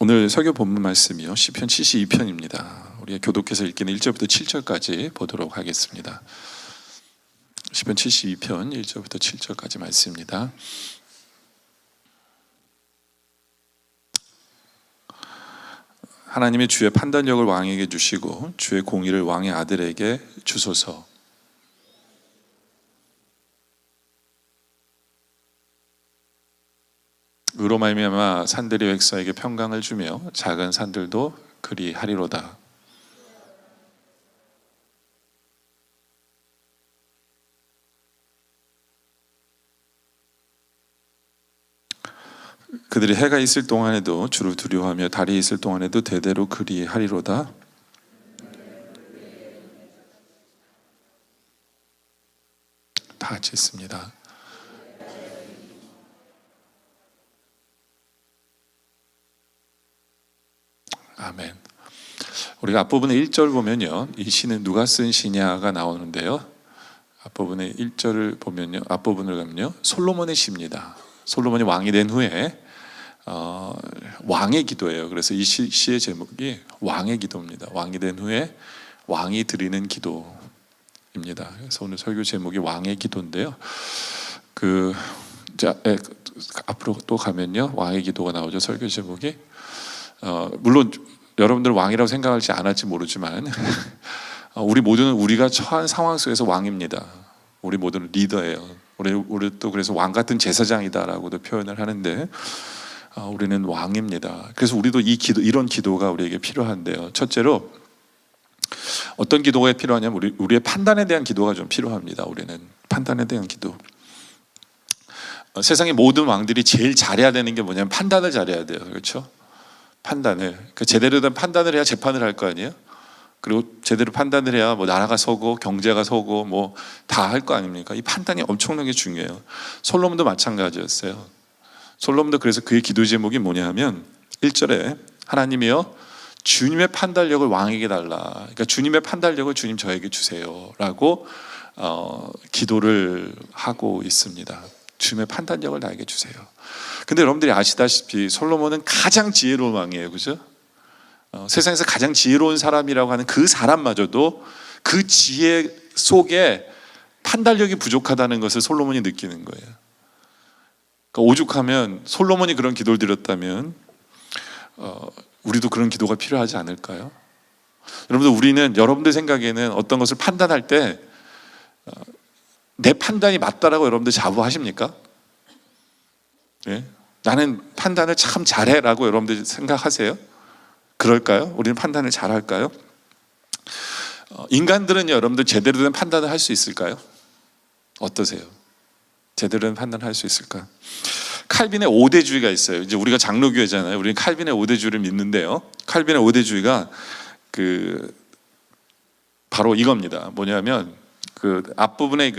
오늘 설교 본문 말씀이요, 시편 72편입니다. 우리가 교독해서 읽기는 1절부터 7절까지 보도록 하겠습니다. 시편 72편 1절부터 7절까지 말씀입니다. 하나님의 주의 판단력을 왕에게 주시고 주의 공의를 왕의 아들에게 주소서. 의로 말미암아 산들이 백성에게 평강을 주며 작은 산들도 그리하리로다. 그들이 해가 있을 동안에도 주를 두려워하며 달이 있을 동안에도 대대로 그리하리로다. 다 같이 있습니다. 아멘. 우리가 앞부분의 1절 보면요, 이 시는 누가 쓴 시냐가 나오는데요, 앞부분의 1절을 보면요, 앞부분을 가면요, 솔로몬의 시입니다. 솔로몬이 왕이 된 후에 왕의 기도예요. 그래서 이 시의 제목이 왕의 기도입니다. 왕이 된 후에 왕이 드리는 기도입니다. 그래서 오늘 설교 제목이 왕의 기도인데요. 앞으로 또 가면요, 왕의 기도가 나오죠. 설교 제목이 물론 여러분들 왕이라고 생각할지 않을지 모르지만 우리 모두는 우리가 처한 상황 속에서 왕입니다. 우리 모두는 리더예요. 우리 또 그래서 왕 같은 제사장이다라고도 표현을 하는데 우리는 왕입니다. 그래서 우리도 이런 기도가 우리에게 필요한데요. 첫째로 어떤 기도가 필요하냐면 우리의 판단에 대한 기도가 좀 필요합니다. 우리는 판단에 대한 기도. 세상의 모든 왕들이 제일 잘해야 되는 게 뭐냐면 판단을 잘해야 돼요. 그렇죠? 판단을, 제대로 된 판단을 해야 재판을 할 거 아니에요? 그리고 제대로 판단을 해야 뭐 나라가 서고 경제가 서고 뭐 다 할 거 아닙니까? 이 판단이 엄청나게 중요해요. 솔로몬도 마찬가지였어요. 솔로몬도 그래서 그의 기도 제목이 뭐냐 하면 1절에 하나님이여 주님의 판단력을 왕에게 달라. 그러니까 주님의 판단력을 주님 저에게 주세요 라고 기도를 하고 있습니다. 주님의 판단력을 나에게 주세요. 근데 여러분들이 아시다시피 솔로몬은 가장 지혜로운 왕이에요. 그죠? 세상에서 가장 지혜로운 사람이라고 하는 그 사람마저도 그 지혜 속에 판단력이 부족하다는 것을 솔로몬이 느끼는 거예요. 그러니까 오죽하면 솔로몬이 그런 기도를 드렸다면 우리도 그런 기도가 필요하지 않을까요? 여러분들, 우리는 여러분들 생각에는 어떤 것을 판단할 때 내 판단이 맞다라고 여러분들 자부하십니까? 예? 나는 판단을 참 잘해라고 여러분들 생각하세요? 그럴까요? 우리는 판단을 잘할까요? 인간들은 여러분들 제대로 된 판단을 할 수 있을까요? 어떠세요? 제대로 된 판단을 할 수 있을까요? 칼빈의 5대주의가 있어요. 이제 우리가 장로교회잖아요. 우리는 칼빈의 5대주의를 믿는데요, 칼빈의 5대주의가 바로 이겁니다. 뭐냐면 앞부분에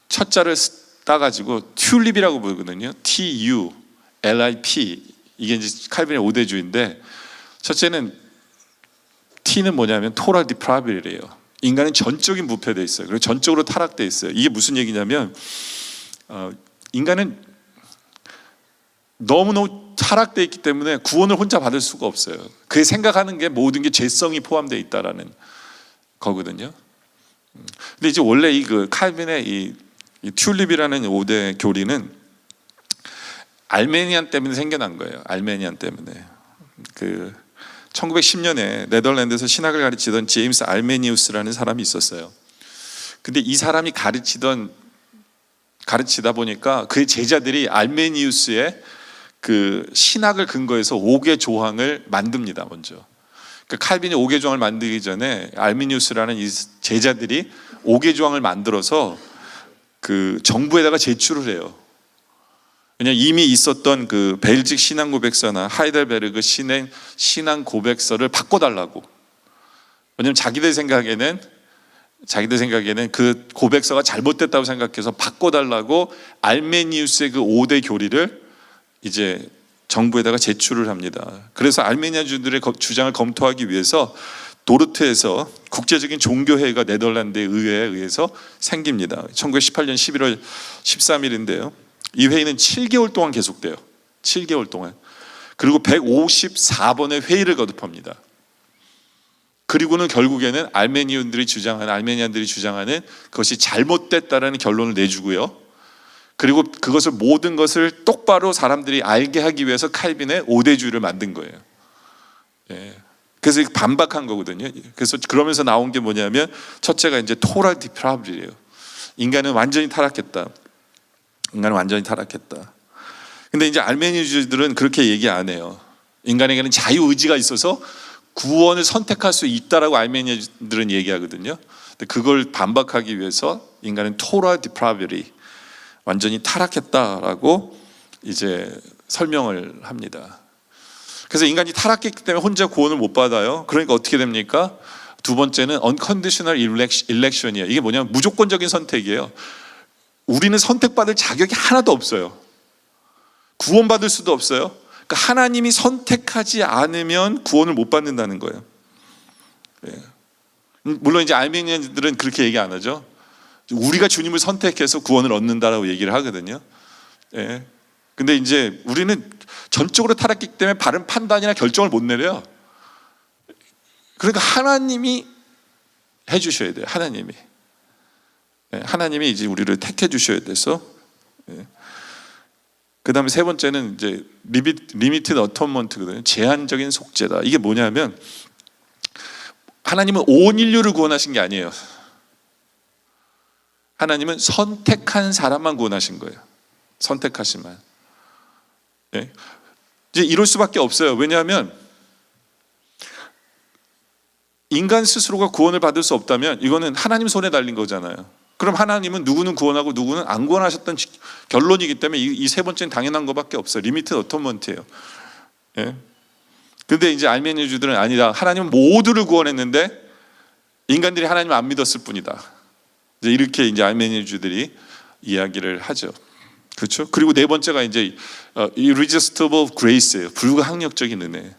첫 자를 따가지고 튤립이라고 부르거든요. TULIP. 이게 이제 칼빈의 5대주의인데, 첫째는 T는 뭐냐면 토럴 디프라비리예요. 인간은 전적인 부패되어 있어요. 그리고 전적으로 타락되어 있어요. 이게 무슨 얘기냐면 인간은 너무너무 타락되어 있기 때문에 구원을 혼자 받을 수가 없어요. 그게 생각하는 게 모든 게 죄성이 포함되어 있다라는 거거든요. 근데 이제 원래 칼빈의 이 튤립이라는 5대 교리는 알메니안 때문에 생겨난 거예요. 알메니안 때문에. 1910년에 네덜란드에서 신학을 가르치던 제임스 알메니우스라는 사람이 있었어요. 근데 이 사람이 가르치다 보니까 그의 제자들이 알메니우스의 신학을 근거해서 5개 조항을 만듭니다. 먼저. 칼빈이 5개 조항을 만들기 전에 알메니우스라는 이 제자들이 5개 조항을 만들어서 정부에다가 제출을 해요. 왜냐하면 이미 있었던 벨직 신앙 고백서나 하이델베르그 신앙 고백서를 바꿔달라고. 왜냐하면 자기들 생각에는 그 고백서가 잘못됐다고 생각해서 바꿔달라고 알메니우스의 그 5대 교리를 이제 정부에다가 제출을 합니다. 그래서 알메니아주들의 주장을 검토하기 위해서 도르트에서 국제적인 종교회의가 네덜란드 의회에 의해서 생깁니다. 1918년 11월 13일인데요. 이 회의는 7개월 동안 계속돼요. 7개월 동안. 그리고 154번의 회의를 거듭합니다. 그리고는 결국에는 아르메니안들이 주장하는 그것이 잘못됐다라는 결론을 내주고요. 그리고 그것을 모든 것을 똑바로 사람들이 알게 하기 위해서 칼빈의 5대주의를 만든 거예요. 예. 그래서 반박한 거거든요. 그래서 그러면서 나온 게 뭐냐면 첫째가 이제 토럴 디프라비티예요. 인간은 완전히 타락했다. 근데 이제 아르메니주들은 그렇게 얘기 안 해요. 인간에게는 자유 의지가 있어서 구원을 선택할 수 있다라고 아르메니아들은 얘기하거든요. 근데 그걸 반박하기 위해서 인간은 토럴 디프라비티, 완전히 타락했다라고 이제 설명을 합니다. 그래서 인간이 타락했기 때문에 혼자 구원을 못 받아요. 그러니까 어떻게 됩니까? 두 번째는 unconditional election이에요. 이게 뭐냐면 무조건적인 선택이에요. 우리는 선택받을 자격이 하나도 없어요. 구원받을 수도 없어요. 그러니까 하나님이 선택하지 않으면 구원을 못 받는다는 거예요. 물론 이제 아르메니안들은 그렇게 얘기 안 하죠. 우리가 주님을 선택해서 구원을 얻는다라고 얘기를 하거든요. 근데 이제 우리는 전적으로 타락했기 때문에 바른 판단이나 결정을 못 내려요. 그러니까 하나님이 해주셔야 돼요. 하나님이 이제 우리를 택해 주셔야 돼서. 그 다음에 세 번째는 이제 리미티드 어톤먼트거든요. 제한적인 속죄다. 이게 뭐냐면 하나님은 온 인류를 구원하신 게 아니에요. 하나님은 선택한 사람만 구원하신 거예요. 선택하신만. 이제 이럴 수밖에 없어요. 왜냐하면 인간 스스로가 구원을 받을 수 없다면 이거는 하나님 손에 달린 거잖아요. 그럼 하나님은 누구는 구원하고 누구는 안 구원하셨던 결론이기 때문에 이 세 번째는 당연한 것밖에 없어요. 리미티드 어톤먼트예요. 근데 이제 아르메니아주들은 아니다. 하나님은 모두를 구원했는데 인간들이 하나님을 안 믿었을 뿐이다. 이제 이렇게 이제 아르메니아주들이 이야기를 하죠. 그렇죠? 그리고 네 번째가 이제 irresistible grace예요. 불가항력적인 은혜.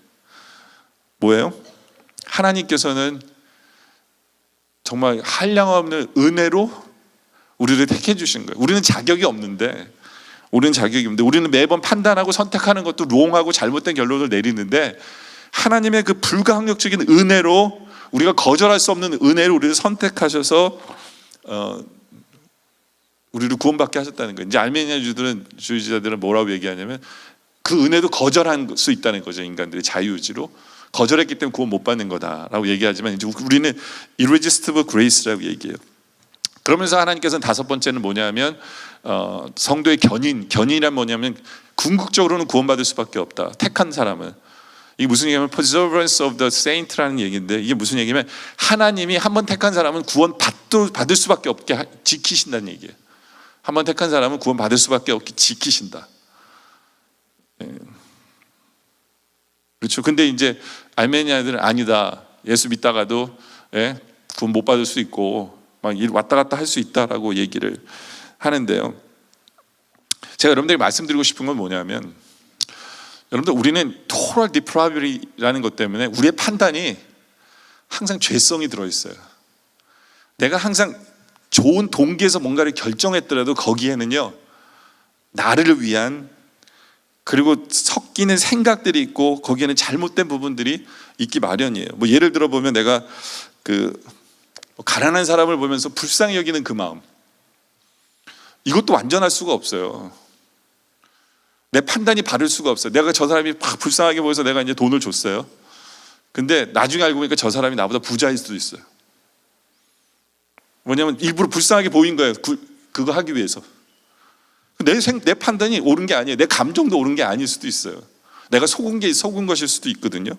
뭐예요? 하나님께서는 정말 한량없는 은혜로 우리를 택해 주신 거예요. 우리는 자격이 없는데 우리는 매번 판단하고 선택하는 것도 롱하고 잘못된 결론을 내리는데 하나님의 그 불가항력적인 은혜로 우리가 거절할 수 없는 은혜로 우리를 선택하셔서 우리를 구원받게 하셨다는 거예요. 이제 아르메니아주의자들은 뭐라고 얘기하냐면 그 은혜도 거절할 수 있다는 거죠. 인간들이 자유의지로 거절했기 때문에 구원 못 받는 거다라고 얘기하지만 이제 우리는 irresistible grace라고 얘기해요. 그러면서 하나님께서는 다섯 번째는 뭐냐면 성도의 견인이란 뭐냐면 궁극적으로는 구원받을 수밖에 없다. 택한 사람은. 이게 무슨 얘기냐면 perseverance of the saint라는 얘기인데 이게 무슨 얘기냐면 하나님이 한번 택한 사람은 구원 받을 수밖에 없게 지키신다는 얘기예요. 한번 택한 사람은 구원 받을 수밖에 없게 지키신다. 그렇죠. 근데 이제 아르메니아들은 아니다. 예수 믿다가도 구원 못 받을 수 있고 막 왔다 갔다 할 수 있다라고 얘기를 하는데요. 제가 여러분들에게 말씀드리고 싶은 건 뭐냐면 여러분들 우리는 토럴 디프라비티라는 것 때문에 우리의 판단이 항상 죄성이 들어있어요. 내가 항상 좋은 동기에서 뭔가를 결정했더라도 거기에는요 나를 위한 그리고 섞이는 생각들이 있고 거기에는 잘못된 부분들이 있기 마련이에요. 뭐 예를 들어 보면 내가 가난한 사람을 보면서 불쌍히 여기는 그 마음, 이것도 완전할 수가 없어요. 내 판단이 바를 수가 없어요. 내가 저 사람이 막 불쌍하게 보여서 내가 이제 돈을 줬어요. 근데 나중에 알고 보니까 저 사람이 나보다 부자일 수도 있어요. 뭐냐면 일부러 불쌍하게 보인 거예요. 그거 하기 위해서. 내 판단이 옳은 게 아니에요. 내 감정도 옳은 게 아닐 수도 있어요. 내가 속은 것일 수도 있거든요.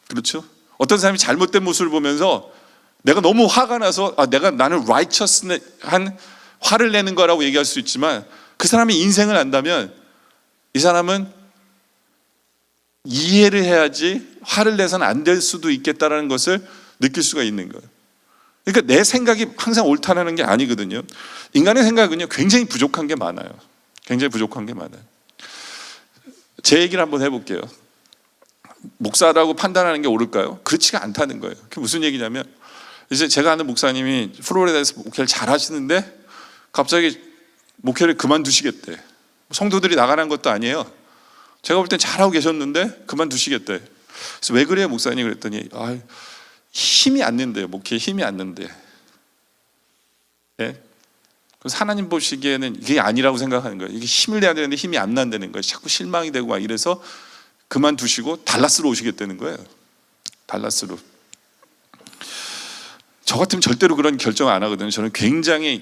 그렇죠? 어떤 사람이 잘못된 모습을 보면서 내가 너무 화가 나서 나는 righteous한 화를 내는 거라고 얘기할 수 있지만 그 사람이 인생을 안다면 이 사람은 이해를 해야지 화를 내서는 안 될 수도 있겠다라는 것을 느낄 수가 있는 거예요. 그러니까 내 생각이 항상 옳다는 게 아니거든요. 인간의 생각은요 굉장히 부족한 게 많아요. 굉장히 부족한 게 많아요. 제 얘기를 한번 해볼게요. 목사라고 판단하는 게 옳을까요? 그렇지가 않다는 거예요. 그게 무슨 얘기냐면 이제 제가 아는 목사님이 플로리다에서 목회를 잘 하시는데 갑자기 목회를 그만두시겠대. 성도들이 나가는 것도 아니에요. 제가 볼 땐 잘하고 계셨는데 그만두시겠대. 그래서 왜 그래요 목사님? 그랬더니 힘이 안 는대요. 목회에 힘이 안 는대. 예? 그래서 하나님 보시기에는 이게 아니라고 생각하는 거예요. 이게 힘을 내야 되는데 힘이 안 난다는 거예요. 자꾸 실망이 되고 막 이래서 그만두시고 달라스로 오시겠다는 거예요. 달라스로. 저 같으면 절대로 그런 결정 안 하거든요. 저는 굉장히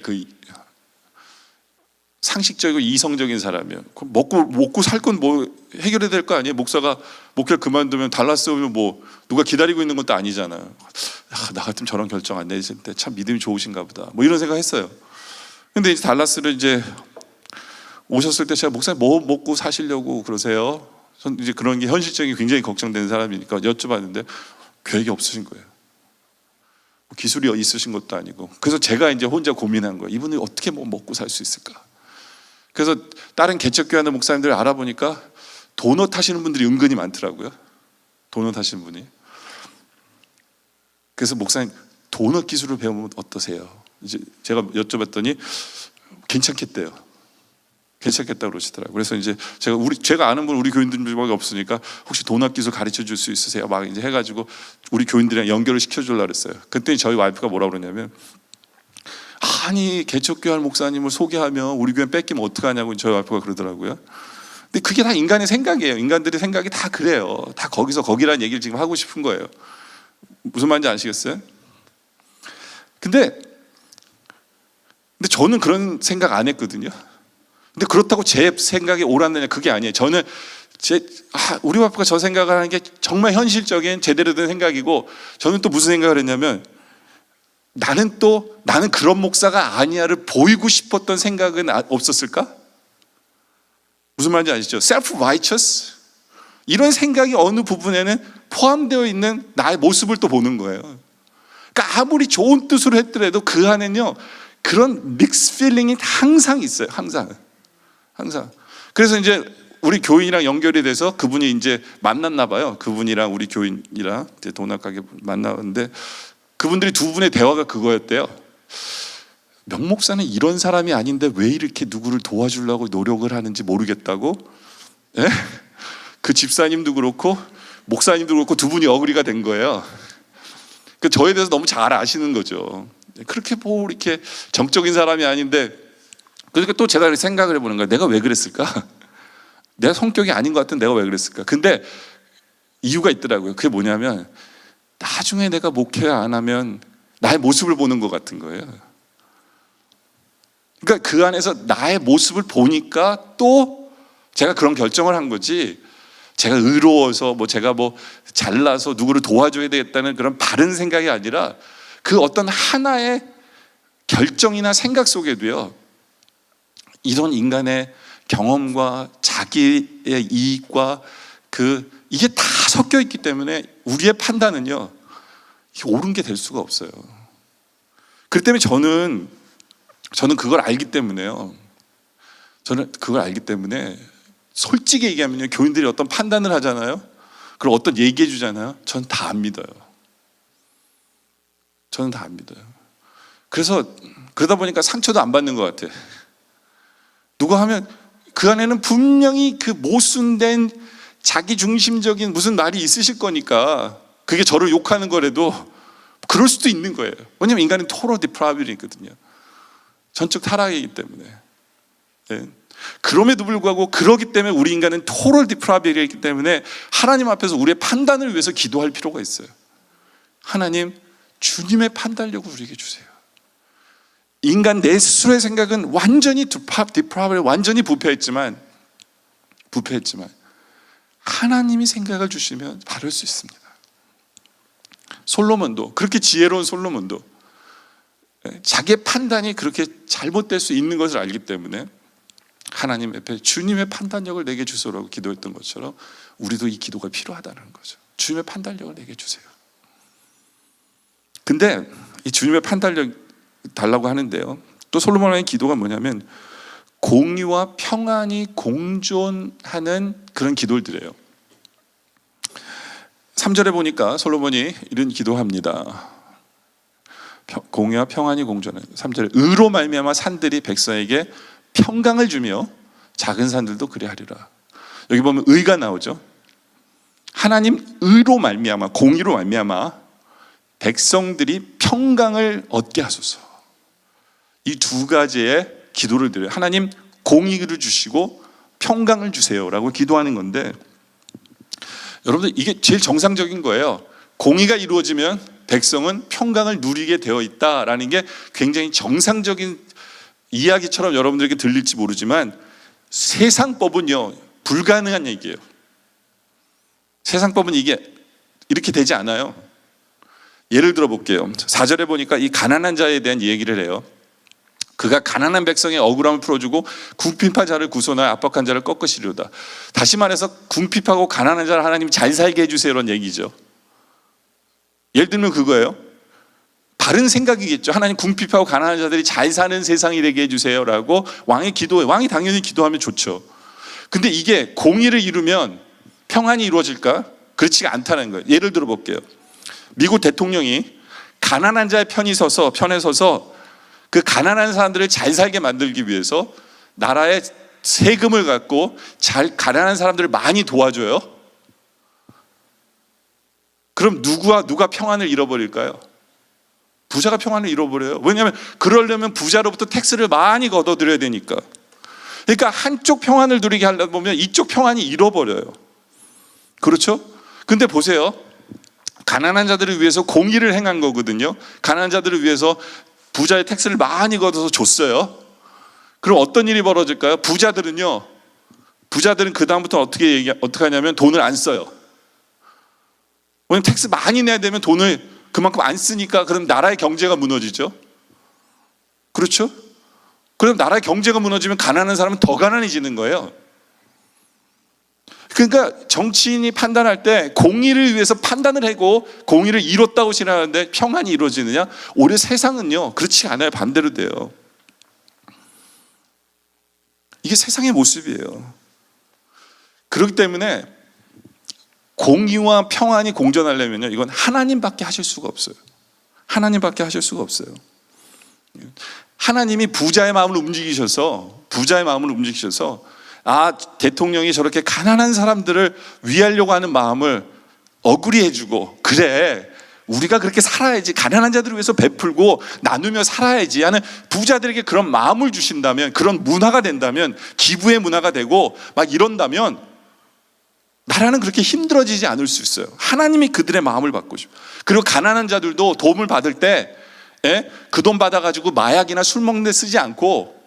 상식적이고 이성적인 사람이에요. 먹고 살 건 뭐 해결해야 될 거 아니에요? 목사가 목회를 그만두면 달라스 오면 뭐 누가 기다리고 있는 것도 아니잖아요. 나 같으면 저런 결정 안 내실 때 참 믿음이 좋으신가 보다. 뭐 이런 생각했어요. 근데 이제 달라스를 이제 오셨을 때 제가 목사님 뭐 먹고 사시려고 그러세요? 전 이제 그런 게 현실적인 굉장히 걱정되는 사람이니까 여쭤봤는데 계획이 없으신 거예요. 기술이 있으신 것도 아니고. 그래서 제가 이제 혼자 고민한 거예요. 이분이 어떻게 뭐 먹고 살 수 있을까? 그래서 다른 개척교회 하는 목사님들을 알아보니까 도넛 하시는 분들이 은근히 많더라고요. 도넛 하시는 분이. 그래서 목사님 도넛 기술을 배우면 어떠세요? 이제 제가 여쭤봤더니 괜찮겠대요. 괜찮겠다고 그러시더라고요. 그래서 이제 제가 아는 분 우리 교인들밖에 없으니까 혹시 도넛 기술 가르쳐 줄 수 있으세요? 막 이제 해가지고 우리 교인들이랑 연결을 시켜주려고 그랬어요. 그때 저희 와이프가 뭐라고 그러냐면 아니 개척교회 목사님을 소개하면 우리 교회 뺏기면 어떡하냐고 저희 와이프가 그러더라고요. 근데 그게 다 인간의 생각이에요. 인간들의 생각이 다 그래요. 다 거기서 거기라는 얘기를 지금 하고 싶은 거예요. 무슨 말인지 아시겠어요? 근데 저는 그런 생각 안 했거든요. 근데 그렇다고 제 생각이 옳았느냐 그게 아니에요. 저는 우리 와이프가 저 생각을 하는 게 정말 현실적인 제대로 된 생각이고 저는 또 무슨 생각을 했냐면 나는 그런 목사가 아니야를 보이고 싶었던 생각은 없었을까? 무슨 말인지 아시죠? self-righteous 이런 생각이 어느 부분에는 포함되어 있는 나의 모습을 또 보는 거예요. 그러니까 아무리 좋은 뜻으로 했더라도 그 안에는요 그런 믹스 필링이 항상 있어요. 항상. 그래서 이제 우리 교인이랑 연결이 돼서 그분이 이제 만났나 봐요. 그분이랑 우리 교인이랑 이제 도넛 가게 만나는데 그분들이 두 분의 대화가 그거였대요. 명 목사는 이런 사람이 아닌데 왜 이렇게 누구를 도와주려고 노력을 하는지 모르겠다고. 예? 그 집사님도 그렇고 목사님도 그렇고 두 분이 어그리가 된 거예요. 그 저에 대해서 너무 잘 아시는 거죠. 그렇게 뭐 이렇게 정적인 사람이 아닌데 그러니까 또 제가 생각을 해보는 거예요. 내가 왜 그랬을까? 내 성격이 아닌 것 같은 내가 왜 그랬을까? 근데 이유가 있더라고요. 그게 뭐냐면 나중에 내가 목회 안 하면 나의 모습을 보는 것 같은 거예요. 그러니까 그 안에서 나의 모습을 보니까 또 제가 그런 결정을 한 거지 제가 의로워서 제가 잘나서 누구를 도와줘야 되겠다는 그런 바른 생각이 아니라 그 어떤 하나의 결정이나 생각 속에도요 이런 인간의 경험과 자기의 이익과 이게 다 섞여 있기 때문에 우리의 판단은요 옳은 게 될 수가 없어요. 그렇기 때문에 저는 그걸 알기 때문에요. 저는 그걸 알기 때문에 솔직히 얘기하면요 교인들이 어떤 판단을 하잖아요. 그리고 어떤 얘기해 주잖아요. 저는 다 안 믿어요. 저는 다 안 믿어요. 그래서 그러다 보니까 상처도 안 받는 것 같아요. 누가 하면 그 안에는 분명히 그 모순된 자기 중심적인 무슨 말이 있으실 거니까 그게 저를 욕하는 거라도 그럴 수도 있는 거예요. 왜냐하면 인간은 토로 디프라비리거든요. 전적 타락이기 때문에. 네. 그럼에도 불구하고 그러기 때문에 우리 인간은 토로 디프라비리이기 때문에 하나님 앞에서 우리의 판단을 위해서 기도할 필요가 있어요. 하나님 주님의 판단력을 우리에게 주세요. 인간 내 스스로의 생각은 완전히 완전히 부패했지만 하나님이 생각을 주시면 바를 수 있습니다. 솔로몬도 그렇게 지혜로운 솔로몬도 자기의 판단이 그렇게 잘못될 수 있는 것을 알기 때문에 하나님 앞에 주님의 판단력을 내게 주소라고 기도했던 것처럼 우리도 이 기도가 필요하다는 거죠. 주님의 판단력을 내게 주세요. 근데 이 주님의 판단력 달라고 하는데요. 또 솔로몬의 기도가 뭐냐면 공의와 평안이 공존하는 그런 기도를 드려요. 3절에 보니까 솔로몬이 이런 기도합니다. 공의와 평안이 공존하는 3절에 의로 말미암아 산들이 백성에게 평강을 주며 작은 산들도 그리하리라. 여기 보면 의가 나오죠. 하나님 의로 말미암아, 공의로 말미암아 백성들이 평강을 얻게 하소서. 이 두 가지의 기도를 드려요. 하나님 공의를 주시고 평강을 주세요라고 기도하는 건데, 여러분들 이게 제일 정상적인 거예요. 공의가 이루어지면 백성은 평강을 누리게 되어 있다라는 게 굉장히 정상적인 이야기처럼 여러분들에게 들릴지 모르지만 세상법은요 불가능한 얘기예요. 세상법은 이게 이렇게 되지 않아요. 예를 들어 볼게요. 4절에 보니까 이 가난한 자에 대한 얘기를 해요. 그가 가난한 백성의 억울함을 풀어주고 궁핍한 자를 구소하여 압박한 자를 꺾으시리로다. 다시 말해서 궁핍하고 가난한 자를 하나님 잘 살게 해주세요, 이런 얘기죠. 예를 들면 그거예요. 바른 생각이겠죠. 하나님 궁핍하고 가난한 자들이 잘 사는 세상이 되게 해주세요라고 왕이 기도해. 왕이 당연히 기도하면 좋죠. 근데 이게 공의를 이루면 평안이 이루어질까? 그렇지가 않다는 거예요. 예를 들어 볼게요. 미국 대통령이 가난한 자의 편에 서서 그 가난한 사람들을 잘 살게 만들기 위해서 나라에 세금을 갖고 가난한 사람들을 많이 도와줘요. 그럼 누가 평안을 잃어버릴까요? 부자가 평안을 잃어버려요. 왜냐하면 그러려면 부자로부터 텍스를 많이 걷어들여야 되니까. 그러니까 한쪽 평안을 누리게 하려다 보면 이쪽 평안이 잃어버려요. 그렇죠? 근데 보세요. 가난한 자들을 위해서 공의를 행한 거거든요. 가난한 자들을 위해서 부자의 텍스를 많이 걷어서 줬어요. 그럼 어떤 일이 벌어질까요? 부자들은 그 다음부터 어떻게 하냐면 돈을 안 써요. 왜냐면 텍스 많이 내야 되면 돈을 그만큼 안 쓰니까 그럼 나라의 경제가 무너지죠. 그렇죠? 그럼 나라의 경제가 무너지면 가난한 사람은 더 가난해지는 거예요. 그러니까 정치인이 판단할 때 공의를 위해서 판단을 하고 공의를 이뤘다고 생각하는데 평안이 이루어지느냐? 오히려 세상은요 그렇지 않아요. 반대로 돼요. 이게 세상의 모습이에요. 그렇기 때문에 공의와 평안이 공존하려면요 이건 하나님밖에 하실 수가 없어요. 하나님밖에 하실 수가 없어요. 하나님이 부자의 마음을 움직이셔서 대통령이 저렇게 가난한 사람들을 위하려고 하는 마음을 억울히 해주고, 그래 우리가 그렇게 살아야지, 가난한 자들을 위해서 베풀고 나누며 살아야지 하는 부자들에게 그런 마음을 주신다면, 그런 문화가 된다면, 기부의 문화가 되고 막 이런다면 나라는 그렇게 힘들어지지 않을 수 있어요. 하나님이 그들의 마음을 바꾸시고, 그리고 가난한 자들도 도움을 받을 때 그 돈 받아가지고 마약이나 술 먹는 데 쓰지 않고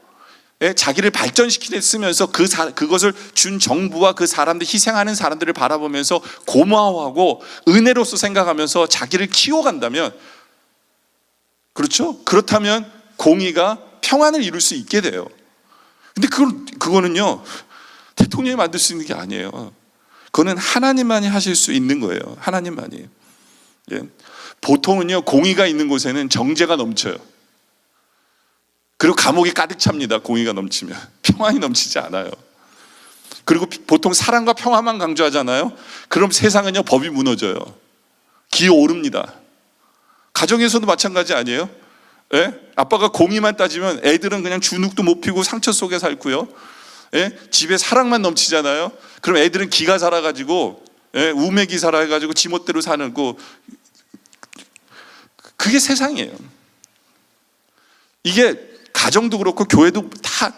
자기를 발전시키는 데 쓰면서 그것을 준 정부와 그 사람들, 희생하는 사람들을 바라보면서 고마워하고 은혜로서 생각하면서 자기를 키워간다면, 그렇죠? 그렇다면 공의가 평안을 이룰 수 있게 돼요. 근데 그거는요 대통령이 만들 수 있는 게 아니에요. 그거는 하나님만이 하실 수 있는 거예요. 하나님만이. 보통은요 공의가 있는 곳에는 정죄가 넘쳐요. 그리고 감옥이 가득 찹니다. 공의가 넘치면. 평안이 넘치지 않아요. 그리고 보통 사랑과 평화만 강조하잖아요. 그럼 세상은요 법이 무너져요. 기어오릅니다. 가정에서도 마찬가지 아니에요? 아빠가 공의만 따지면 애들은 그냥 주눅도 못 피고 상처 속에 살고요. 집에 사랑만 넘치잖아요. 그럼 애들은 기가 살아가지고 우매기 살아가지고 지멋대로 사는 거, 그게 세상이에요. 이게 가정도 그렇고 교회도 다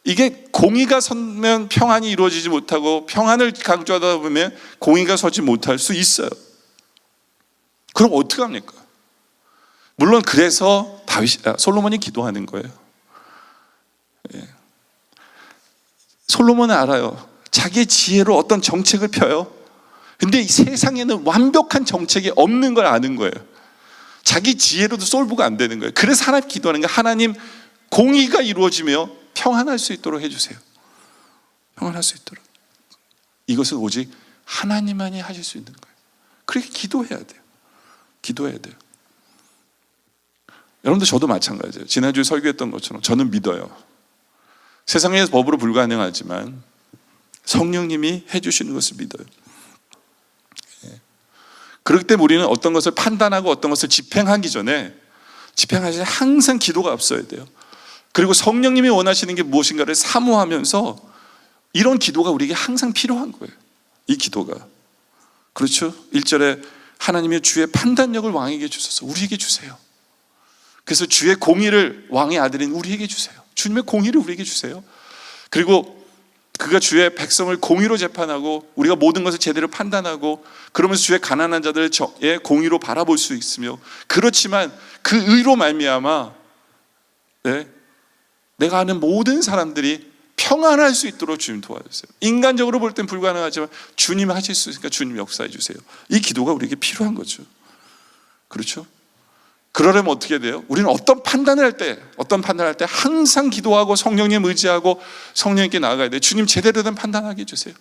이게 공의가 서면 평안이 이루어지지 못하고 평안을 강조하다 보면 공의가 서지 못할 수 있어요. 그럼 어떻게 합니까? 물론 그래서 솔로몬이 기도하는 거예요. 솔로몬은 알아요. 자기의 지혜로 어떤 정책을 펴요. 근데 이 세상에는 완벽한 정책이 없는 걸 아는 거예요. 자기 지혜로도 솔브가 안 되는 거예요. 그래서 하나님 기도하는 게, 하나님 공의가 이루어지며 평안할 수 있도록 해주세요. 평안할 수 있도록. 이것은 오직 하나님만이 하실 수 있는 거예요. 그렇게 기도해야 돼요. 기도해야 돼요. 여러분들 저도 마찬가지예요. 지난주에 설교했던 것처럼 저는 믿어요. 세상에서 법으로 불가능하지만 성령님이 해주시는 것을 믿어요. 그렇기 때문에 우리는 어떤 것을 판단하고 어떤 것을 집행하기 전에 항상 기도가 앞서야 돼요. 그리고 성령님이 원하시는 게 무엇인가를 사모하면서 이런 기도가 우리에게 항상 필요한 거예요. 이 기도가. 그렇죠? 1절에 하나님의 주의 판단력을 왕에게 주소서. 우리에게 주세요. 그래서 주의 공의를 왕의 아들인 우리에게 주세요. 주님의 공의를 우리에게 주세요. 그리고 그가 주의 백성을 공의로 재판하고 우리가 모든 것을 제대로 판단하고 그러면서 주의 가난한 자들의 공의로 바라볼 수 있으며, 그렇지만 그 의로 말미암아 내가 아는 모든 사람들이 평안할 수 있도록 주님 도와주세요. 인간적으로 볼 땐 불가능하지만 주님 하실 수 있으니까 주님 역사해 주세요. 이 기도가 우리에게 필요한 거죠. 그렇죠? 그러려면 어떻게 돼요? 우리는 어떤 판단을 할 때 항상 기도하고 성령님 의지하고 성령님께 나아가야 돼요. 주님 제대로 된 판단하게 해주세요.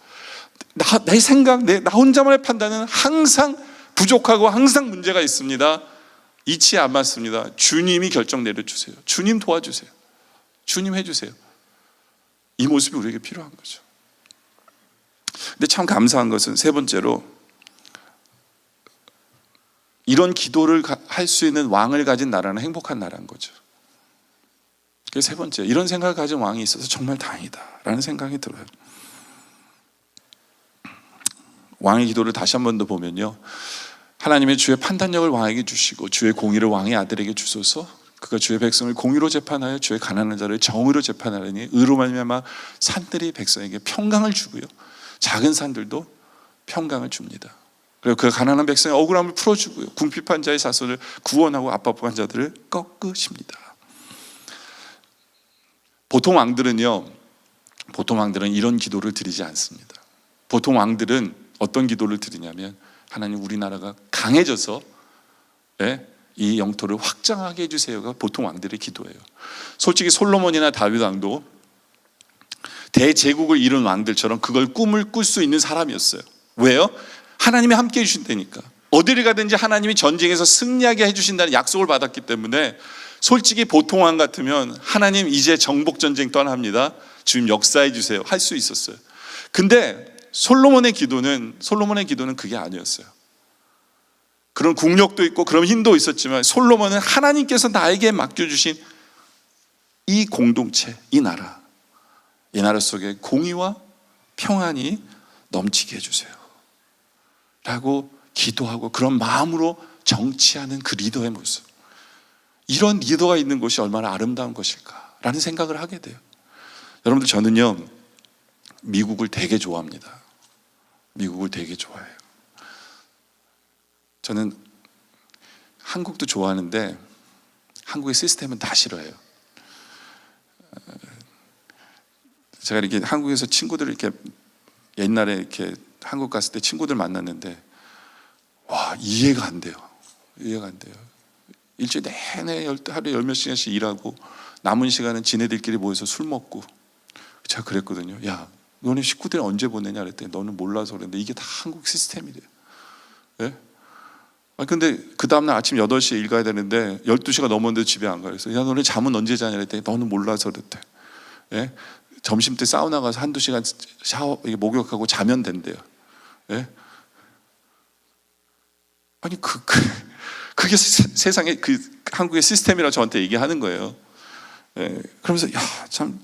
내 생각, 나 혼자만의 판단은 항상 부족하고 항상 문제가 있습니다. 이치에 안 맞습니다. 주님이 결정 내려주세요. 주님 도와주세요. 주님 해주세요. 이 모습이 우리에게 필요한 거죠. 근데 참 감사한 것은 세 번째로, 이런 기도를 할 수 있는 왕을 가진 나라는 행복한 나라인 거죠. 그래서 세 번째, 이런 생각을 가진 왕이 있어서 정말 다행이다라는 생각이 들어요. 왕의 기도를 다시 한 번 더 보면요, 하나님의 주의 판단력을 왕에게 주시고 주의 공의를 왕의 아들에게 주소서. 그가 주의 백성을 공의로 재판하여 주의 가난한 자를 정의로 재판하려니 의로 말미암아 산들이 백성에게 평강을 주고요, 작은 산들도 평강을 줍니다. 그리고 그 가난한 백성의 억울함을 풀어주고요, 궁핍한 자의 자손을 구원하고 압박한 자들을 꺾으십니다. 보통 왕들은 이런 기도를 드리지 않습니다. 보통 왕들은 어떤 기도를 드리냐면, 하나님 우리나라가 강해져서 이 영토를 확장하게 해주세요가 보통 왕들의 기도예요. 솔직히 솔로몬이나 다윗 왕도 대제국을 이룬 왕들처럼 그걸 꿈을 꿀 수 있는 사람이었어요. 왜요? 하나님이 함께 해주신다니까. 어디를 가든지 하나님이 전쟁에서 승리하게 해주신다는 약속을 받았기 때문에, 솔직히 보통 왕 같으면 하나님 이제 정복전쟁 떠납니다, 주님 역사해 주세요 할 수 있었어요. 근데 솔로몬의 기도는 그게 아니었어요. 그런 국력도 있고 그런 힘도 있었지만, 솔로몬은 하나님께서 나에게 맡겨주신 이 공동체, 이 나라 속에 공의와 평안이 넘치게 해주세요 라고 기도하고, 그런 마음으로 정치하는 그 리더의 모습, 이런 리더가 있는 곳이 얼마나 아름다운 것일까라는 생각을 하게 돼요. 여러분들, 저는요 미국을 되게 좋아합니다. 미국을 되게 좋아해요. 저는 한국도 좋아하는데 한국의 시스템은 다 싫어해요. 제가 이렇게 한국에서 친구들 이렇게 옛날에 이렇게 한국 갔을 때 친구들 만났는데, 와, 이해가 안 돼요. 일주일 내내 하루에 열 몇 시간씩 일하고 남은 시간은 지네들끼리 모여서 술 먹고. 제가 그랬거든요. 야, 너네 식구들 언제 보내냐 그랬더니 너는 몰라서 그랬는데 이게 다 한국 시스템이래요. 예? 근데 그 다음날 아침 8시에 일 가야 되는데 12시가 넘었는데 집에 안 가요. 그래서 야, 너네 잠은 언제 자냐 그랬더니 너는 몰라서 그랬대. 예? 점심 때 사우나 가서 한두 시간 샤워 목욕하고 자면 된대요. 예? 아니 그게 세상의 그 한국의 시스템이라고 저한테 얘기하는 거예요. 예? 그러면서 참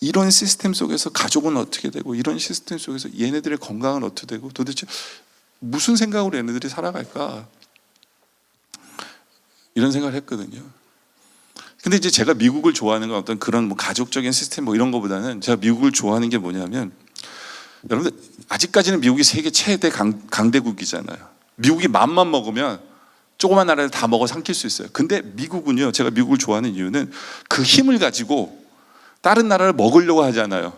이런 시스템 속에서 가족은 어떻게 되고, 이런 시스템 속에서 얘네들의 건강은 어떻게 되고, 도대체 무슨 생각으로 얘네들이 살아갈까, 이런 생각을 했거든요. 근데 이제 제가 미국을 좋아하는 건 어떤 그런 가족적인 시스템 이런 거보다는, 제가 미국을 좋아하는 게 뭐냐면, 여러분들 아직까지는 미국이 세계 최대 강대국이잖아요. 미국이 맘만 먹으면 조그만 나라를 다 먹어 삼킬 수 있어요. 근데 미국은요, 제가 미국을 좋아하는 이유는 그 힘을 가지고 다른 나라를 먹으려고 하잖아요.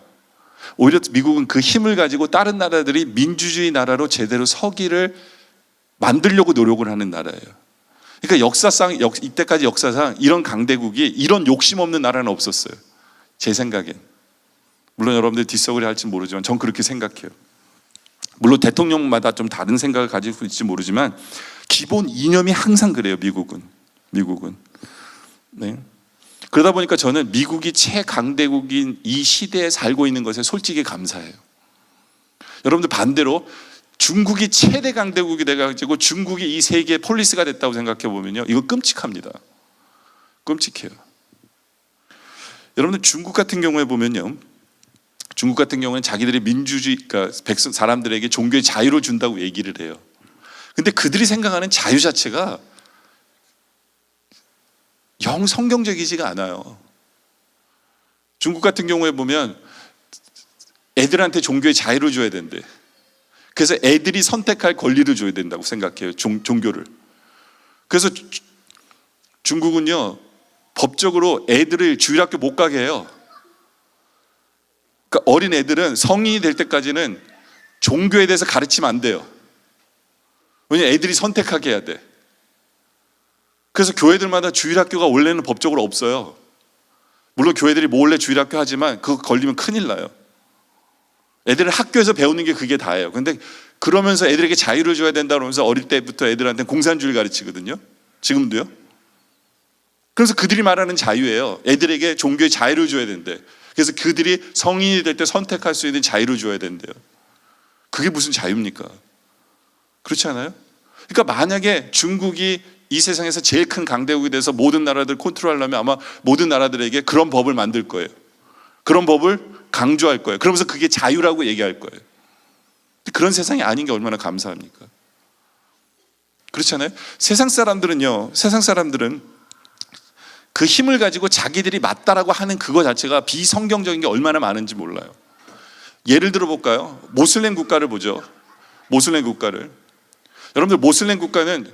오히려 미국은 그 힘을 가지고 다른 나라들이 민주주의 나라로 제대로 서기를 만들려고 노력을 하는 나라예요. 그러니까 이때까지 역사상 이런 강대국이 이런 욕심 없는 나라는 없었어요. 제 생각엔. 물론 여러분들 뒷서거리 할지 모르지만 전 그렇게 생각해요. 물론 대통령마다 좀 다른 생각을 가지고 있을지 모르지만 기본 이념이 항상 그래요. 미국은. 네. 그러다 보니까 저는 미국이 최강대국인 이 시대에 살고 있는 것에 솔직히 감사해요. 여러분들 반대로 중국이 최대 강대국이 돼가지고 중국이 이 세계의 폴리스가 됐다고 생각해 보면요, 이거 끔찍합니다. 끔찍해요. 여러분들 중국 같은 경우에 보면요, 중국 같은 경우는 자기들이 민주주의, 그러니까 백성 사람들에게 종교의 자유를 준다고 얘기를 해요. 근데 그들이 생각하는 자유 자체가 영 성경적이지가 않아요. 중국 같은 경우에 보면 애들한테 종교의 자유를 줘야 된대. 그래서 애들이 선택할 권리를 줘야 된다고 생각해요. 종교를. 그래서 중국은요, 법적으로 애들을 주일학교 못 가게 해요. 그러니까 어린 애들은 성인이 될 때까지는 종교에 대해서 가르치면 안 돼요. 왜냐면 애들이 선택하게 해야 돼. 그래서 교회들마다 주일학교가 원래는 법적으로 없어요. 물론 교회들이 몰래 주일학교 하지만 그거 걸리면 큰일 나요. 애들을 학교에서 배우는 게 그게 다예요. 근데 그러면서 애들에게 자유를 줘야 된다 그러면서 어릴 때부터 애들한테 공산주의를 가르치거든요. 지금도요. 그래서 그들이 말하는 자유예요. 애들에게 종교의 자유를 줘야 된대. 그래서 그들이 성인이 될 때 선택할 수 있는 자유를 줘야 된대요. 그게 무슨 자유입니까? 그렇지 않아요? 그러니까 만약에 중국이 이 세상에서 제일 큰 강대국이 돼서 모든 나라들 컨트롤하려면 아마 모든 나라들에게 그런 법을 만들 거예요. 그런 법을 강조할 거예요. 그러면서 그게 자유라고 얘기할 거예요. 그런 세상이 아닌 게 얼마나 감사합니까? 그렇지 않아요? 세상 사람들은 그 힘을 가지고 자기들이 맞다라고 하는 그거 자체가 비성경적인 게 얼마나 많은지 몰라요. 예를 들어 볼까요? 모슬렘 국가를 보죠. 모슬렘 국가를. 여러분들 모슬렘 국가는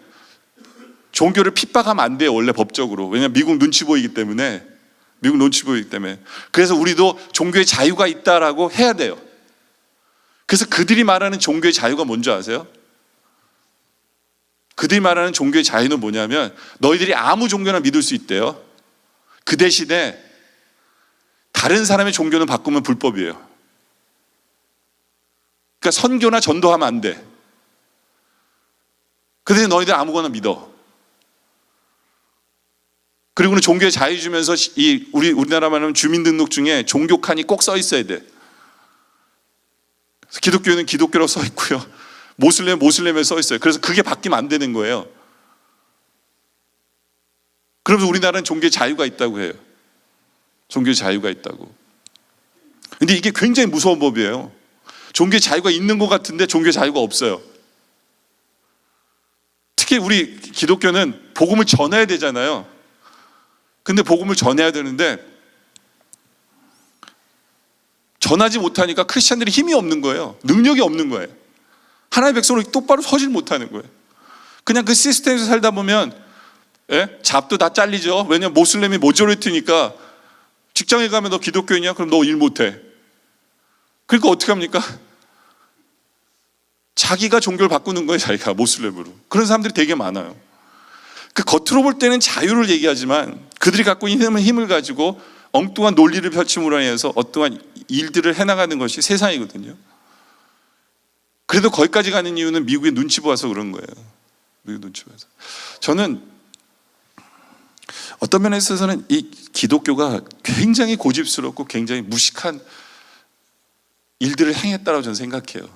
종교를 핍박하면 안 돼요. 원래 법적으로. 왜냐하면 미국 눈치 보이기 때문에. 그래서 우리도 종교의 자유가 있다라고 해야 돼요. 그래서 그들이 말하는 종교의 자유가 뭔지 아세요? 그들이 말하는 종교의 자유는 뭐냐면 너희들이 아무 종교나 믿을 수 있대요. 그 대신에 다른 사람의 종교는 바꾸면 불법이에요. 그러니까 선교나 전도하면 안 돼. 그 대신 너희들 아무거나 믿어. 그리고는 종교의 자유 주면서 우리나라 말하면 주민등록증에 종교 칸이 꼭 써 있어야 돼. 기독교는 기독교로 써 있고요. 모슬렘에 써 있어요. 그래서 그게 바뀌면 안 되는 거예요. 그러면서 우리나라는 종교의 자유가 있다고 해요. 종교의 자유가 있다고. 근데 이게 굉장히 무서운 법이에요. 종교의 자유가 있는 것 같은데 종교의 자유가 없어요. 특히 우리 기독교는 복음을 전해야 되잖아요. 근데 복음을 전해야 되는데 전하지 못하니까 크리스찬들이 힘이 없는 거예요. 능력이 없는 거예요. 하나님의 백성으로 똑바로 서질 못하는 거예요. 그냥 그 시스템에서 살다 보면 잡도 다 잘리죠. 왜냐면 모슬렘이 모조리티니까 직장에 가면 너 기독교인이야? 그럼 너 일 못해. 그러니까 어떻게 합니까? 자기가 종교를 바꾸는 거예요. 자기가 모슬렘으로. 그런 사람들이 되게 많아요. 그 겉으로 볼 때는 자유를 얘기하지만 그들이 갖고 있는 힘을 가지고 엉뚱한 논리를 펼침으로 인해서 어떠한 일들을 해나가는 것이 세상이거든요. 그래도 거기까지 가는 이유는 미국의 눈치 보아서 그런 거예요. 미국 눈치 보아서. 저는 어떤 면에 있어서는 이 기독교가 굉장히 고집스럽고 굉장히 무식한 일들을 행했다고 저는 생각해요.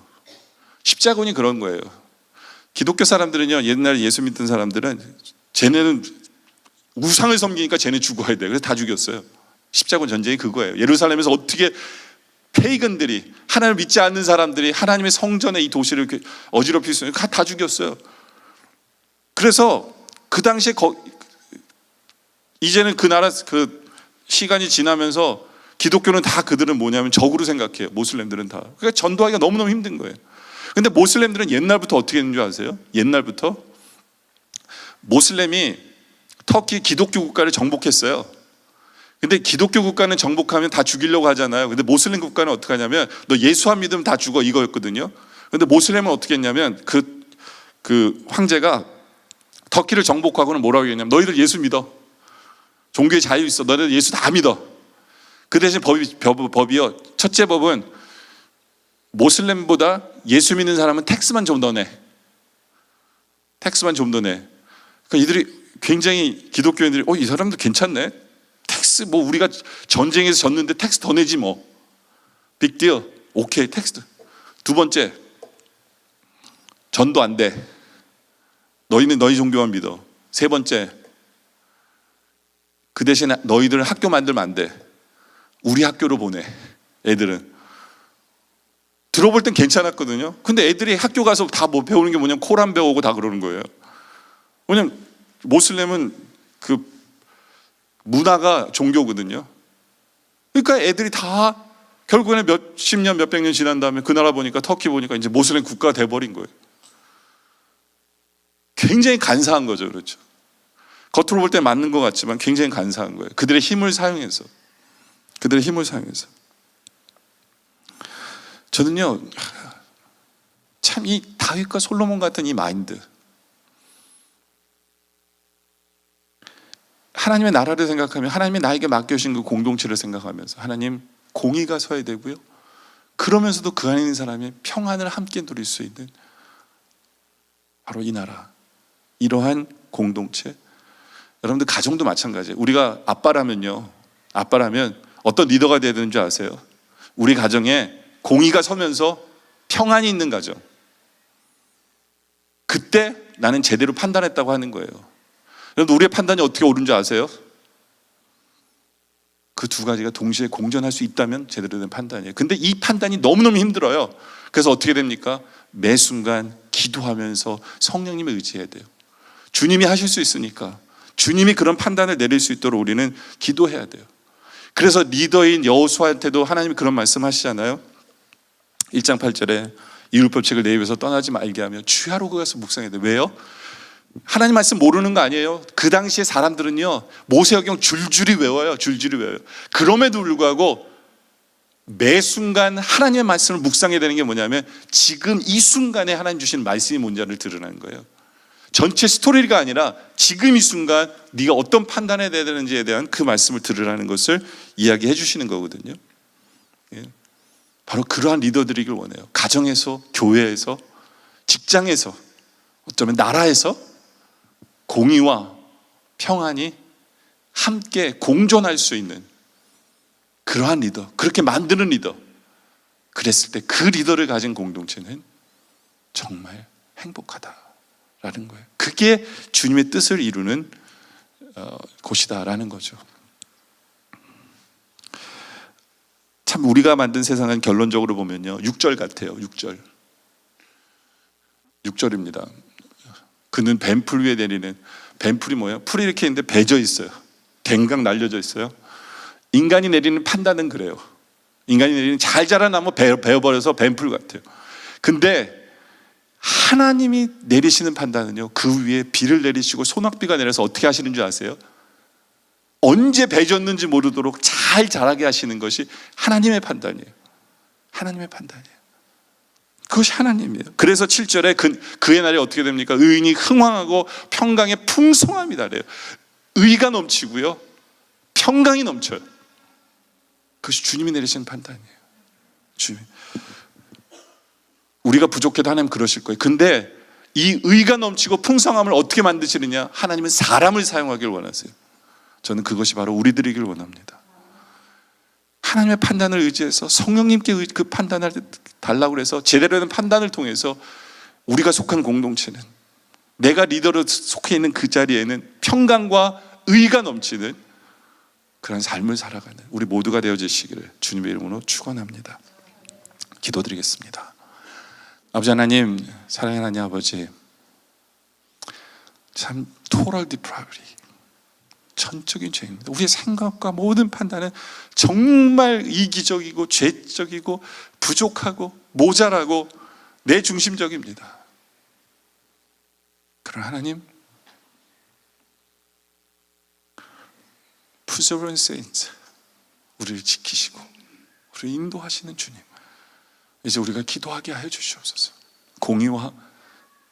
십자군이 그런 거예요. 기독교 사람들은요, 옛날에 예수 믿던 사람들은 쟤네는 우상을 섬기니까 쟤네 죽어야 돼. 그래서 다 죽였어요. 십자군 전쟁이 그거예요. 예루살렘에서 어떻게 페이건들이, 하나님을 믿지 않는 사람들이 하나님의 성전에 이 도시를 이렇게 어지럽힐 수 있는 다 죽였어요. 그래서 그 당시에 이제는 그 나라 그 시간이 지나면서 기독교는 다 그들은 뭐냐면 적으로 생각해요. 모슬렘들은 다. 그러니까 전도하기가 너무너무 힘든 거예요. 근데 모슬렘들은 옛날부터 어떻게 했는 줄 아세요? 옛날부터 모슬렘이 터키 기독교 국가를 정복했어요. 근데 기독교 국가는 정복하면 다 죽이려고 하잖아요. 근데 모슬렘 국가는 어떻게 하냐면 너 예수 안 믿으면 다 죽어 이거였거든요. 근데 모슬렘은 어떻게 했냐면 그 황제가 터키를 정복하고는 뭐라고 했냐면 너희들 예수 믿어. 종교의 자유 있어. 너희들 예수 다 믿어. 그 대신 법이요. 첫째 법은 모슬렘보다 예수 믿는 사람은 텍스만 좀 더 내. 텍스만 좀 더 내. 그러니까 이들이 굉장히 기독교인들이 이 사람도 괜찮네. 텍스 뭐 우리가 전쟁에서 졌는데 텍스 더 내지 뭐. 빅딜. 오케이 텍스. 두 번째 전도 안 돼. 너희는 너희 종교만 믿어. 세 번째 그 대신에 너희들은 학교 만들면 안 돼. 우리 학교로 보내. 애들은 들어볼 땐 괜찮았거든요. 근데 애들이 학교 가서 다 뭐 배우는 게 뭐냐면 코란 배우고 다 그러는 거예요. 왜냐면 모슬렘은 그 문화가 종교거든요. 그러니까 애들이 다 결국에는 몇십 년, 몇백 년 지난 다음에 그 나라 보니까 터키 보니까 이제 모슬렘 국가가 돼버린 거예요. 굉장히 간사한 거죠. 그렇죠. 겉으로 볼 때 맞는 것 같지만 굉장히 간사한 거예요. 그들의 힘을 사용해서. 저는요, 참 이 다윗과 솔로몬 같은 이 마인드, 하나님의 나라를 생각하면 하나님이 나에게 맡겨주신 그 공동체를 생각하면서 하나님, 공의가 서야 되고요, 그러면서도 그 안에 있는 사람이 평안을 함께 누릴 수 있는 바로 이 나라, 이러한 공동체. 여러분들 가정도 마찬가지예요. 우리가 아빠라면 어떤 리더가 되야 되는 줄 아세요? 우리 가정에 공의가 서면서 평안이 있는 가정, 그때 나는 제대로 판단했다고 하는 거예요. 여러분, 우리의 판단이 어떻게 옳은 줄 아세요? 그 두 가지가 동시에 공존할 수 있다면 제대로 된 판단이에요. 근데 이 판단이 너무너무 힘들어요. 그래서 어떻게 됩니까? 매 순간 기도하면서 성령님을 의지해야 돼요. 주님이 하실 수 있으니까, 주님이 그런 판단을 내릴 수 있도록 우리는 기도해야 돼요. 그래서 리더인 여호수아한테도 하나님이 그런 말씀 하시잖아요. 1장 8절에 이율법책을 내 입에서 떠나지 말게 하며 주야로 가서 묵상해야 돼요. 왜요? 하나님 말씀 모르는 거 아니에요. 그 당시에 사람들은요, 모세오경 줄줄이 외워요. 그럼에도 불구하고 매 순간 하나님의 말씀을 묵상해야 되는 게 뭐냐면 지금 이 순간에 하나님 주신 말씀이 뭔지를 들으라는 거예요. 전체 스토리가 아니라 지금 이 순간 네가 어떤 판단을 해야 되는지에 대한 그 말씀을 들으라는 것을 이야기해 주시는 거거든요. 바로 그러한 리더들이길 원해요. 가정에서, 교회에서, 직장에서, 어쩌면 나라에서 공의와 평안이 함께 공존할 수 있는 그러한 리더, 그렇게 만드는 리더, 그랬을 때 그 리더를 가진 공동체는 정말 행복하다라는 거예요. 그게 주님의 뜻을 이루는 곳이다라는 거죠. 참 우리가 만든 세상은 결론적으로 보면요, 6절 같아요. 6절입니다. 그는 뱀풀 위에 내리는, 뱀풀이 뭐예요? 풀이 이렇게 있는데 배져 있어요. 댕강 날려져 있어요. 인간이 내리는 판단은 그래요. 인간이 내리는 잘 자란 나무 베어버려서 뱀풀 같아요. 근데 하나님이 내리시는 판단은요, 그 위에 비를 내리시고 소낙비가 내려서 어떻게 하시는 줄 아세요? 언제 배졌는지 모르도록 잘 자라게 하시는 것이 하나님의 판단이에요. 그것이 하나님이에요. 그래서 7절에 그의 날이 어떻게 됩니까? 의인이 흥왕하고 평강에 풍성함이다 그래요. 의가 넘치고요, 평강이 넘쳐요. 그것이 주님이 내리시는 판단이에요. 주님, 우리가 부족해도 하나님 그러실 거예요. 근데 이 의가 넘치고 풍성함을 어떻게 만드시느냐? 하나님은 사람을 사용하길 원하세요. 저는 그것이 바로 우리들이길 원합니다. 하나님의 판단을 의지해서 성령님께 그 판단을 달라고 해서 제대로 된 판단을 통해서 우리가 속한 공동체는, 내가 리더로 속해 있는 그 자리에는 평강과 의가 넘치는 그런 삶을 살아가는 우리 모두가 되어지시기를 주님의 이름으로 축원합니다. 기도드리겠습니다. 아버지 하나님, 사랑하는 하나님 아버지, 참 토럴 디프라이브리, 전적인 죄입니다. 우리의 생각과 모든 판단은 정말 이기적이고 죄적이고 부족하고 모자라고 내 중심적입니다. 그러나 하나님, Perseverance Saints, 우리를 지키시고 우리를 인도하시는 주님, 이제 우리가 기도하게 하여 주시옵소서. 공의와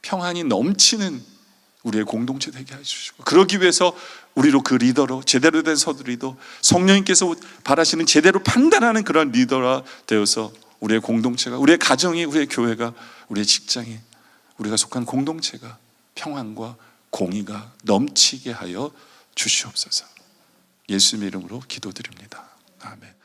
평안이 넘치는 우리의 공동체 되게 하여 주시고, 그러기 위해서 우리로 그 리더로, 제대로 된 서두리도 성령님께서 바라시는 제대로 판단하는 그런 리더가 되어서 우리의 공동체가, 우리의 가정이, 우리의 교회가, 우리의 직장이, 우리가 속한 공동체가 평안과 공의가 넘치게 하여 주시옵소서. 예수님의 이름으로 기도드립니다. 아멘.